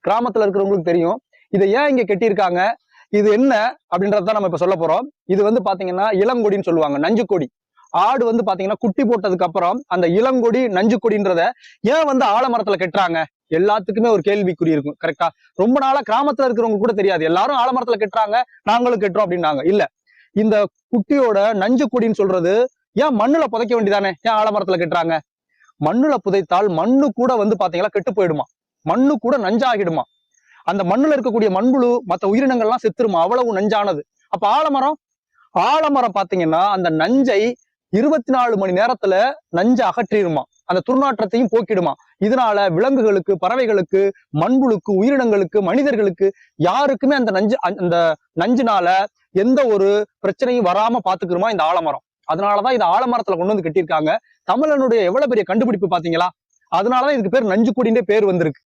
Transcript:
கிராமத்துல இருக்கிறவங்களுக்கு தெரியும். இதை ஏன் இங்க கட்டியிருக்காங்க, இது என்ன அப்படின்றத நம்ம இப்ப சொல்ல போறோம். இது வந்து பாத்தீங்கன்னா இளங்கொடின்னு சொல்லுவாங்க, நஞ்சு கொடி. ஆடு வந்து பாத்தீங்கன்னா குட்டி போட்டதுக்கு அப்புறம் அந்த இளங்கொடி நஞ்சு கொடின்றத ஏன் வந்து ஆலமரத்துல கட்டுறாங்க, எல்லாத்துக்குமே ஒரு கேள்விக்குறி இருக்கும். கரெக்டா? ரொம்ப நாளா கிராமத்துல இருக்கிறவங்க கூட தெரியாது, எல்லாரும் ஆலமரத்துல கட்டுறாங்க நாங்களும் கட்டுறோம் அப்படின்னாங்க. இல்ல, இந்த குட்டியோட நஞ்சு கொடின்னு சொல்றது ஏன் மண்ணுல புதைக்க வேண்டியதானே, ஏன் ஆலமரத்துல கட்டுறாங்க? மண்ணுல புதைத்தால் மண்ணு கூட வந்து பாத்தீங்கன்னா கெட்டு போயிடுமா, மண்ணு கூட நஞ்சாகிடுமா, அந்த மண்ணுல இருக்கக்கூடிய மண்புழு மற்ற உயிரினங்கள்லாம் செத்துருமா, அவ்வளவு நஞ்சானது. அப்ப ஆலமரம், ஆலமரம் பாத்தீங்கன்னா அந்த நஞ்சை 24 மணி நேரத்துல நஞ்சை அகற்றிடுமா, அந்த துர்நாற்றத்தையும் போக்கிடுமா. இதனால விலங்குகளுக்கு, பறவைகளுக்கு, மண்புழுக்கு, உயிரினங்களுக்கு, மனிதர்களுக்கு யாருக்குமே அந்த நஞ்சுனால எந்த ஒரு பிரச்சனையும் வராம பாத்துக்கிறோமா இந்த ஆலமரம். அதனாலதான் இது ஆலமரத்துல கொண்டு வந்து கட்டியிருக்காங்க. தமிழனுடைய எவ்வளவு பெரிய கண்டுபிடிப்பு பாத்தீங்களா? அதனாலதான் இதுக்கு பேர் நஞ்சு கொடின்ற பேர் வந்திருக்கு.